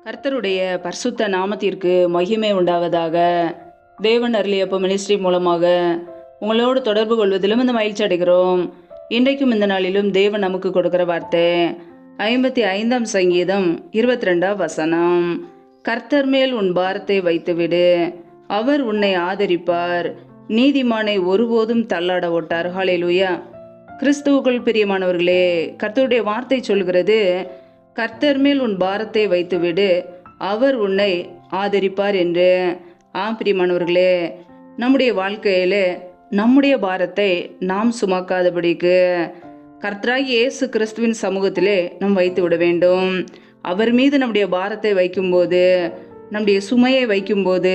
கர்த்தருடைய பரிசுத்த நாமத்திற்கு மகிமை உண்டாவதாக. தேவன் அருளியப்ப மினிஸ்ட்ரி மூலமாக உங்களோடு தொடர்பு கொள்வதிலும் இந்த மகிழ்ச்சி அடைகிறோம். இன்றைக்கும் இந்த நாளிலும் தேவன் நமக்கு கொடுக்கிற வார்த்தை 55ஆம் சங்கீதம் 22ஆம் வசனம். கர்த்தர் மேல் உன் பாரத்தை வைத்துவிடு, அவர் உன்னை ஆதரிப்பார், நீதிமானை ஒருபோதும் தள்ளாட ஓட்டார். ஹல்லேலூயா. கிறிஸ்துவுக்குள் பிரியமானவர்களே, கர்த்தருடைய வார்த்தை சொல்கிறது, கர்த்தர் மேல் உன் பாரத்தை வைத்துவிடு, அவர் உன்னை ஆதரிப்பார் என்று. பிரியமானவர்களே, நம்முடைய வாழ்க்கையில நம்முடைய பாரத்தை நாம் சுமக்காதபடிக்கு கர்த்தராகிய இயேசு கிறிஸ்துவின் சமூகத்திலே நாம் வைத்து விட வேண்டும். அவர் மீது நம்முடைய பாரத்தை வைக்கும்போது, நம்முடைய சுமையை வைக்கும்போது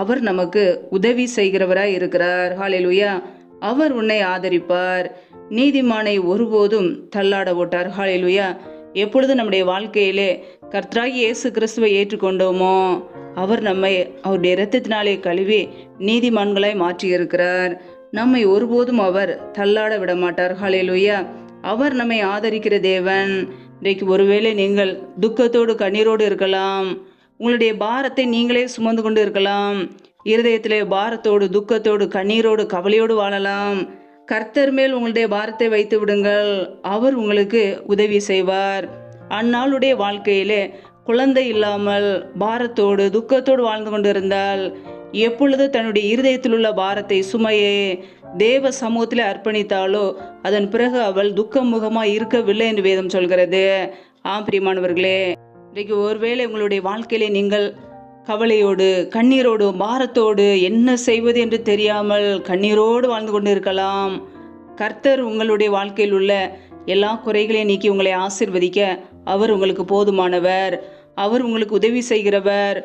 அவர் நமக்கு உதவி செய்கிறவராய் இருக்கிறார். ஹல்லேலூயா. அவர் உன்னை ஆதரிப்பார், நீதிமானை ஒருபோதும் தள்ளாட ஓட்டார். ஹல்லேலூயா. எப்பொழுது நம்முடைய வாழ்க்கையிலே கர்த்தராகிய இயேசு கிறிஸ்துவை ஏற்றுக்கொண்டோமோ, அவர் நம்மை அவருடைய இரத்தத்தினாலே கழுவி நீதிமான்களாய் மாற்றியிருக்கிறார். நம்மை ஒருபோதும் அவர் தள்ளாட விட மாட்டார். ஹல்லேலூயா. அவர் நம்மை ஆதரிக்கிற தேவன். இன்றைக்கு ஒருவேளை நீங்கள் துக்கத்தோடு கண்ணீரோடு இருக்கலாம், உங்களுடைய பாரத்தை நீங்களே சுமந்து கொண்டு இருக்கலாம், இருதயத்திலே பாரத்தோடு துக்கத்தோடு கண்ணீரோடு கவலையோடு வாழலாம். கர்த்தர் மேல் உங்களுடைய பாரத்தை வைத்து விடுங்கள், அவர் உங்களுக்கு உதவி செய்வார். அந்நாளுடைய வாழ்க்கையிலே குழந்தை இல்லாமல் பாரத்தோடு துக்கத்தோடு வாழ்ந்து கொண்டிருந்தால், எப்பொழுது தன்னுடைய இருதயத்தில் உள்ள பாரத்தை சுமையை தேவ சமூகத்தில் அர்ப்பணித்தாலோ, அதன் பிறகு அவள் துக்கமுகமாக இருக்கவில்லை என்று வேதம் சொல்கிறது. பிரியமானவர்களே, இன்றைக்கு ஒருவேளை உங்களுடைய வாழ்க்கையிலே நீங்கள் கவலையோடு கண்ணீரோடு பாரத்தோடு என்ன செய்வது என்று தெரியாமல் கண்ணீரோடு வாழ்ந்து கொண்டு இருக்கலாம். கர்த்தர் உங்களுடைய வாழ்க்கையில் உள்ள எல்லா குறைகளையும் நீக்கி உங்களை ஆசீர்வதிக்க அவர் உங்களுக்கு போதுமானவர். அவர் உங்களுக்கு உதவி செய்கிறவர்.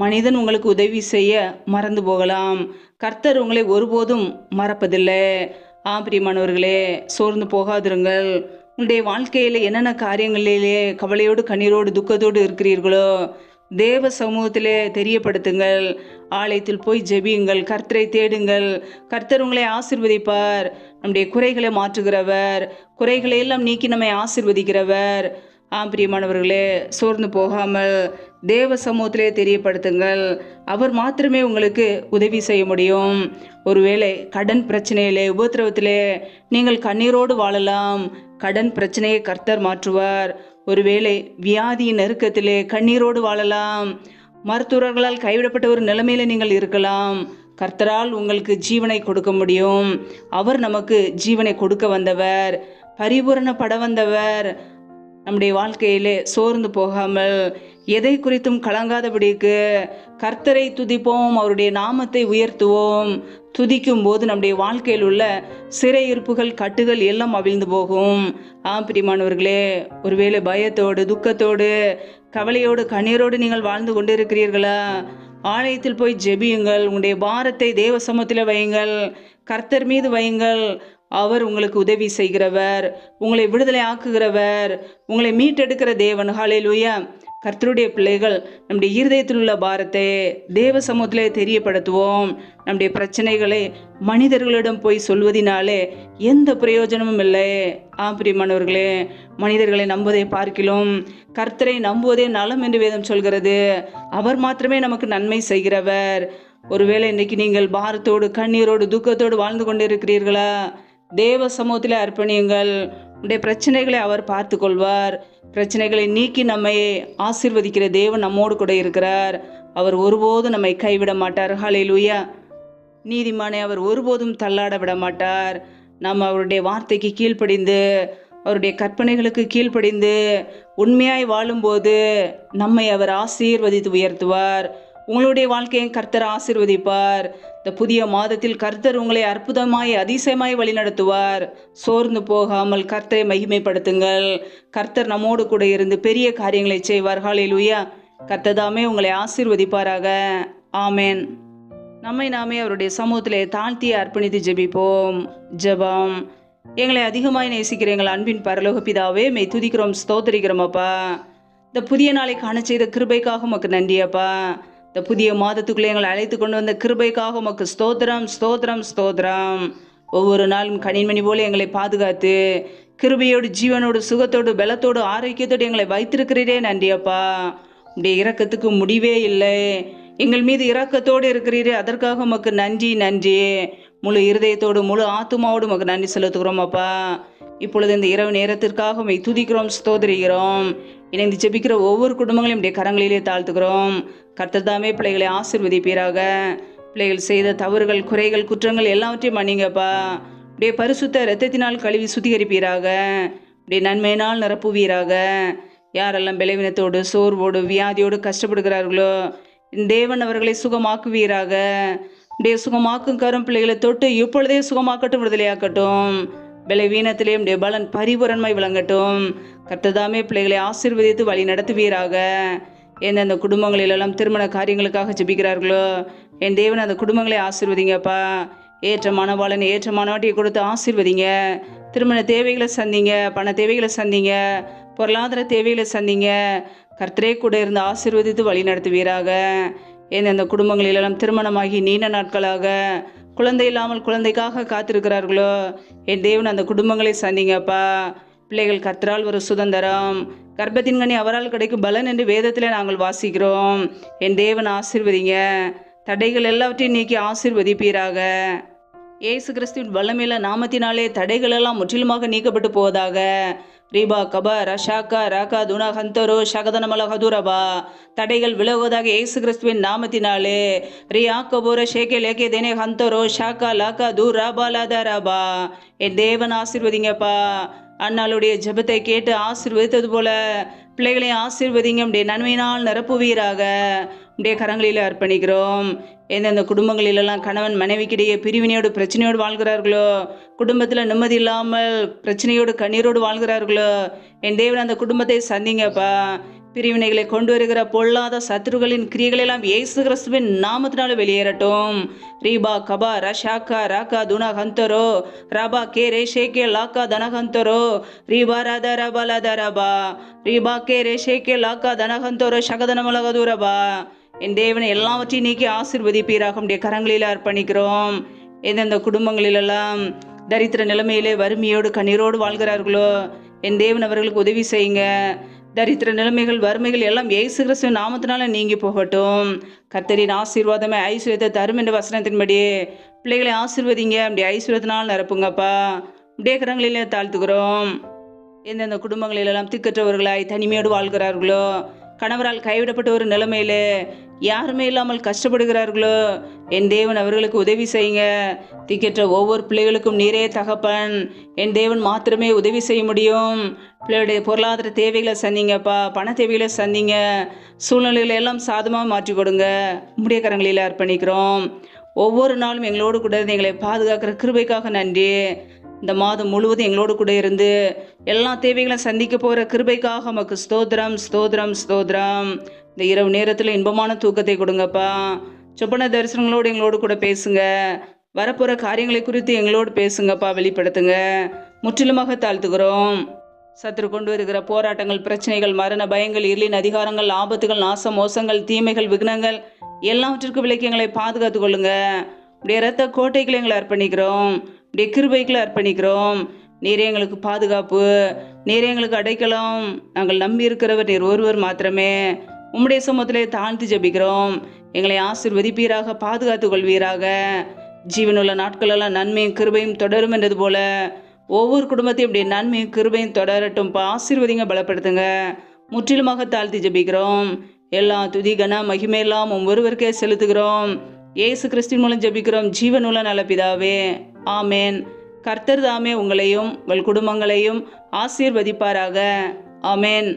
மனிதன் உங்களுக்கு உதவி செய்ய மறந்து போகலாம், கர்த்தர் உங்களை ஒருபோதும் மறப்பதில்லை. பிரியமானவர்களே, சோர்ந்து போகாதிருங்கள். உங்களுடைய வாழ்க்கையில என்னென்ன காரியங்களிலே கவலையோடு கண்ணீரோடு துக்கத்தோடு இருக்கிறீர்களோ, தேவ சமூகத்திலே தெரியப்படுத்துங்கள். ஆலயத்தில் போய் ஜெபியுங்கள், கர்த்தரை தேடுங்கள். கர்த்தர் உங்களை ஆசீர்வதிப்பார். நம்முடைய குறைகளை மாற்றுகிறவர், குறைகளை எல்லாம் நீக்கி நம்மை ஆசீர்வதிக்கிறவர். பிரியமானவர்களே, சோர்ந்து போகாமல் தேவ சமூகத்திலே தெரியப்படுத்துங்கள். அவர் மாத்திரமே உங்களுக்கு உதவி செய்ய முடியும். ஒருவேளை கடன் பிரச்சனையிலே உபத்திரவத்திலே நீங்கள் கண்ணீரோடு வாழலாம், கடன் பிரச்சனையை கர்த்தர் மாற்றுவார். ஒருவேளை வியாதியின் நெருக்கத்திலே கண்ணீரோடு வாழலாம், மருத்துவர்களால் கைவிடப்பட்ட ஒரு நிலைமையில நீங்கள் இருக்கலாம். கர்த்தரால் உங்களுக்கு ஜீவனை கொடுக்க முடியும். அவர் நமக்கு ஜீவனை கொடுக்க வந்தவர், பரிபூரணப்பட வந்தவர். நம்முடைய வாழ்க்கையிலே சோர்ந்து போகாமல் எதை குறித்தும் கலங்காதபடிக்கு கர்த்தரை துதிப்போம், அவருடைய நாமத்தை உயர்த்துவோம். துதிக்கும் போது நம்முடைய வாழ்க்கையில் உள்ள சிறையிருப்புகள் கட்டுகள் எல்லாம் அவிழ்ந்து போகும். பிரியமானவர்களே, ஒருவேளை பயத்தோடு துக்கத்தோடு கவலையோடு கண்ணீரோடு நீங்கள் வாழ்ந்து கொண்டிருக்கிறீர்களா? ஆலயத்தில் போய் ஜெபியுங்கள், உங்களுடைய பாரத்தை தேவ சமூகத்தில் வையுங்கள், கர்த்தர் மீது வையுங்கள். அவர் உங்களுக்கு உதவி செய்கிறவர், உங்களை விடுதலை ஆக்குகிறவர், உங்களை மீட்டெடுக்கிற தேவன். ஹல்லேலூயா. கர்த்தருடைய பிள்ளைகள் நம்முடைய இருதயத்தில் உள்ள பாரத்தை தேவ சமூகத்திலே தெரியப்படுத்துவோம். நம்முடைய பிரச்சனைகளை மனிதர்களிடம் போய் சொல்வதினாலே எந்த பிரயோஜனமும் இல்லை. பிரியமானவர்களே, மனிதர்களை நம்புவதை பார்க்கிலும் கர்த்தரை நம்புவதே நலம் என்று வேதம் சொல்கிறது. அவர் மாத்திரமே நமக்கு நன்மை செய்கிறவர். ஒருவேளை இன்றைக்கு நீங்கள் பாரத்தோடு கண்ணீரோடு துக்கத்தோடு வாழ்ந்து கொண்டு இருக்கிறீர்களா? தேவ சமூகத்தில் அர்ப்பணியுங்கள். உடைய பிரச்சனைகளை அவர் பார்த்து கொள்வார். பிரச்சனைகளை நீக்கி நம்மை ஆசீர்வதிக்கிற தேவன் நம்மோடு கூட இருக்கிறார். அவர் ஒருபோதும் நம்மை கைவிட மாட்டார். ஹல்லேலூயா. நீதிமானை அவர் ஒருபோதும் தள்ளாட விட மாட்டார். நாம் அவருடைய வார்த்தைக்கு கீழ்ப்படிந்து, அவருடைய கற்பனைகளுக்கு கீழ்ப்படிந்து உண்மையாய் வாழும்போது நம்மை அவர் ஆசீர்வதித்து உயர்த்துவார். உங்களுடைய வாழ்க்கையை கர்த்தர் ஆசீர்வதிப்பார். இந்த புதிய மாதத்தில் கர்த்தர் உங்களை அற்புதமாய் அதிசயமாய் வழிநடத்துவார். சோர்ந்து போகாமல் கர்த்தரை மகிமைப்படுத்துங்கள். கர்த்தர் நம்மோடு கூட இருந்து பெரிய காரியங்களை செய்வார். ஹல்லேலூயா. கர்த்தர் தாமே உங்களை ஆசீர்வதிப்பாராக. ஆமேன். நம்மை நாமே அவருடைய சமூகத்திலே தாழ்த்தி அர்ப்பணித்து ஜெபிப்போம். ஜெபம். எங்களை அதிகமாய் நேசிக்கிற எங்கள் அன்பின் பரலோக பிதாவே, மெய் துதிக்கிறோம், ஸ்தோத்திரிக்கிறோம் அப்பா. இந்த புதிய நாளை காண செய்த கிருபைக்காக உமக்கு நன்றி அப்பா. இந்த புதிய மாதத்துக்குள்ளே எங்களை அழைத்து கொண்டு வந்த கிருபைக்காக உமக்கு ஸ்தோத்திரம், ஸ்தோத்திரம், ஸ்தோத்திரம். ஒவ்வொரு நாளும் கனிமணி போல எங்களை பாதுகாத்து கிருபையோடு ஜீவனோடு சுகத்தோடு பலத்தோடு ஆரோக்கியத்தோடு எங்களை வைத்திருக்கிறீரே, நன்றி அப்பா. உடைய இரக்கத்துக்கு முடிவே இல்லை. எங்கள் மீது இரக்கத்தோடு இருக்கிறீரே, அதற்காக உமக்கு நன்றி நன்றி. முழு இருதயத்தோடு முழு ஆத்துமாவோடு உமக்கு நன்றி செலுத்துகிறோம் அப்பா. இப்பொழுது இந்த இரவு நேரத்திற்காக உம்மை துதிக்கிறோம், ஸ்தோத்திரிக்கிறோம். இணைந்து ஜெபிக்கிற ஒவ்வொரு குடும்பங்களையும் உடைய கரங்களிலே தாழ்த்துகிறோம். கர்த்தர் தாமே பிள்ளைகளை ஆசீர்வதிப்பீராக. பிள்ளைகள் செய்த தவறுகள், குறைகள், குற்றங்கள் எல்லாவற்றையும் மன்னிங்கப்பா. உடைய பரிசுத்த இரத்தத்தினால் கழுவி சுத்திகரிப்பீராக. உடைய நன்மையினால் நிரப்புவீராக. யாரெல்லாம் பலவீனத்தோடு, சோர்வோடு, வியாதியோடு கஷ்டப்படுகிறார்களோ, தேவன் அவர்களை சுகமாக்குவீராக. உடைய சுகமாக்கும் கரும் பிள்ளைகளை தொட்டு இப்பொழுதே சுகமாக்கட்டும், விடுதலையாக்கட்டும். பலவீனத்திலே உடைய பலன் பரிபூரணமாய் விளங்கட்டும். கர்த்ததாமே பிள்ளைகளை ஆசீர்வதித்து வழி நடத்துவீராக. எந்தெந்த குடும்பங்களிலெல்லாம் திருமண காரியங்களுக்காக ஜெபிக்கிறார்களோ, என் தேவன் அந்த குடும்பங்களை ஆசீர்வதிங்கப்பா. ஏற்ற மனவாளன் ஏற்ற மனவாட்டியை கொடுத்து ஆசீர்வதிங்க. திருமண தேவைகளை சந்திங்க, பண தேவைகளை சந்திங்க, பொருளாதார தேவைகளை சந்திங்க. கர்த்தரே கூட இருந்து ஆசீர்வதித்து வழி நடத்துவீராக. எந்தெந்த குடும்பங்களிலெல்லாம் திருமணமாகி நீண்ட நாட்களாக குழந்தை இல்லாமல் குழந்தைக்காக காத்திருக்கிறார்களோ, என் தேவன் அந்த குடும்பங்களை சந்திங்கப்பா. பிள்ளைகள் கர்த்தரால் ஒரு சுதந்திரம், கர்ப்பத்தின் கனி அவரால் கிடைக்கும் பலன் என்று வேதத்தில் நாங்கள் வாசிக்கிறோம். என் தேவன் ஆசீர்வதிங்க. தடைகள் எல்லாவற்றையும் நீக்கி ஆசீர்வதிப்பீராக. இயேசு கிறிஸ்துவின் வல்லமையில நாமத்தினாலே தடைகள் எல்லாம் முற்றிலுமாக நீக்கப்பட்டு போவதாக. ரீபா கபா ரஷாக்கா ராக்கா துனா ஹந்தரோ ஷகதனமல ஹதுரபா. தடைகள் விலகுவதாக இயேசு கிறிஸ்துவின் நாமத்தினாலே. ரியா கபோர ஷேகே லேகே தேனே ஹந்தரோ ஷாக்கா லாக்கா தூ ராபா லாதா ராபா. என் தேவன் ஆசீர்வதிங்கப்பா. அண்ணாளுடைய ஜெபத்தை கேட்டு ஆசீர்வதித்தது போல பிள்ளைகளையும் ஆசீர்வதிங்க. உடைய நன்மையினால் நிரப்புவீராக. உடைய கரங்களில் அர்ப்பணிக்கிறோம். எந்தெந்த குடும்பங்களிலெல்லாம் கணவன் மனைவிக்கிடையே பிரிவினையோடு பிரச்சனையோடு வாழ்கிறார்களோ, குடும்பத்தில் நிம்மதி இல்லாமல் பிரச்சனையோடு கண்ணீரோடு வாழ்கிறார்களோ, என் தேவன் அந்த குடும்பத்தை சந்திங்கப்பா. பிரிவினைகளை கொண்டு வருகிற பொல்லாத சத்துருகளின் கிரியைகளெல்லாம் இயேசு கிறிஸ்துவின் நாமத்தினால வெளியேறட்டும். ரீபா கபா ரஷாக்கா ராக்கா துனா ஹந்தரோ ராபா கே ரேஷேகே லாக்கா தனஹந்தரோ ரீபா ராதா ரபா லாதா ரபா ரீபா கே ரேஷேகே லாக்கா தனஹந்தரோ ஷகதனமலகதுரபா. என் தேவனை எல்லாவற்றையும் நீக்கி ஆசீர்வதிப்பீராக. உடைய கரங்களில் அர்ப்பணிக்கிறோம். எந்தெந்த குடும்பங்களிலெல்லாம் தரித்திர நிலைமையிலே வறுமையோடு கண்ணீரோடு வாழ்கிறார்களோ, என் தேவன் அவர்களுக்கு உதவி செய்யுங்க. தரித்திர நிலைமைகள், வறுமைகள் எல்லாம் இயேசு கிறிஸ்துவின் நாமத்தினால நீங்கி போகட்டும். கர்த்தரின் ஆசீர்வாதமே ஐஸ்வர்யத்தை தரும் என்ற வசனத்தின்படி பிள்ளைகளை ஆசீர்வதிங்க. அப்படி ஐஸ்வர்யத்தினால் நிரப்புங்கப்பா. உடைய கரங்களிலே தாழ்த்துக்கிறோம். எந்தெந்த குடும்பங்களிலெல்லாம் திக்கற்றவர்களாய் தனிமையோடு வாழ்கிறார்களோ, கணவரால் கைவிடப்பட்ட ஒரு நிலைமையிலே யாருமே இல்லாமல் கஷ்டப்படுகிறார்களோ, என் தேவன் அவர்களுக்கு உதவி செய்யுங்க. திக்கற்ற ஒவ்வொரு பிள்ளைகளுக்கும் நீரே தகப்பன். என் தேவன் மாத்திரமே உதவி செய்ய முடியும். பிள்ளைகளுடைய பொருளாதார தேவைகளை சந்திங்கப்பா. பண தேவைகளை சந்திங்க. சூழ்நிலைகளை எல்லாம் சாதமாக மாற்றி கொடுங்க. உம்முடைய கரங்களில் அர்ப்பணிக்கிறோம். ஒவ்வொரு நாளும் எங்களோடு கூட இருந்து எங்களை பாதுகாக்கிற கிருபைக்காக நன்றி. இந்த மாதம் முழுவதும் எங்களோடு கூட இருந்து எல்லா தேவைகளும் சந்திக்க போகிற கிருபைக்காக உமக்கு ஸ்தோத்திரம் ஸ்தோத்திரம் ஸ்தோத்திரம். இந்த இரவு நேரத்தில் இன்பமான தூக்கத்தை கொடுங்கப்பா. சொப்பன தரிசனங்களோடு எங்களோடு கூட பேசுங்க. வரப்போகிற காரியங்களை குறித்து எங்களோடு பேசுங்கப்பா, வெளிப்படுத்துங்க. முற்றிலுமாக தாழ்த்துக்கிறோம். சத்துரு கொண்டு வருகிற போராட்டங்கள், பிரச்சனைகள், மரண பயங்கள், இருளின் அதிகாரங்கள், ஆபத்துகள், நாச மோசங்கள், தீமைகள், விக்னங்கள் எல்லாவற்றிற்கும் விலைக்கு எங்களை பாதுகாத்து கொள்ளுங்க. உடைய இரத்த கோட்டைகளை எங்களை அர்ப்பணிக்கிறோம். உடைய கிருபைகளை அர்ப்பணிக்கிறோம். நீரே எங்களுக்கு பாதுகாப்பு, நீரே எங்களுக்கு அடைக்கலம். நாங்கள் நம்பி இருக்கிறவர் நீர் ஒருவர் மாத்திரமே. உம்முடைய சமூகத்திலே தாழ்த்து ஜெபிக்கிறோம். எங்களை ஆசீர்வதிப்பீராக, பாதுகாத்து கொள்வீராக. ஜீவனுள்ள நாட்களெல்லாம் நன்மையும் கிருபையும் தொடரும் என்றது போல ஒவ்வொரு குடும்பத்தையும் இப்படி நன்மையும் கிருபையும் தொடரட்டும். ஆசீர்வதிங்க, பலப்படுத்துங்க. முற்றிலுமாக தாழ்த்தி ஜெபிக்கிறோம். எல்லா துதி கன மகிமையெல்லாம் ஒருவருக்கே செலுத்துகிறோம். இயேசு கிறிஸ்துவின் மூலம் ஜெபிக்கிறோம் ஜீவனுள்ள நல்ல பிதாவே, ஆமேன். கர்த்தர் தாமே உங்களையும் உங்கள் குடும்பங்களையும் ஆசீர்வதிப்பாராக. ஆமேன்.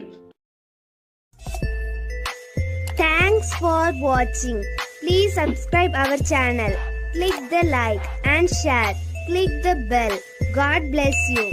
Thanks for watching. Please subscribe our channel. Click the like and share. Click the bell. God bless you.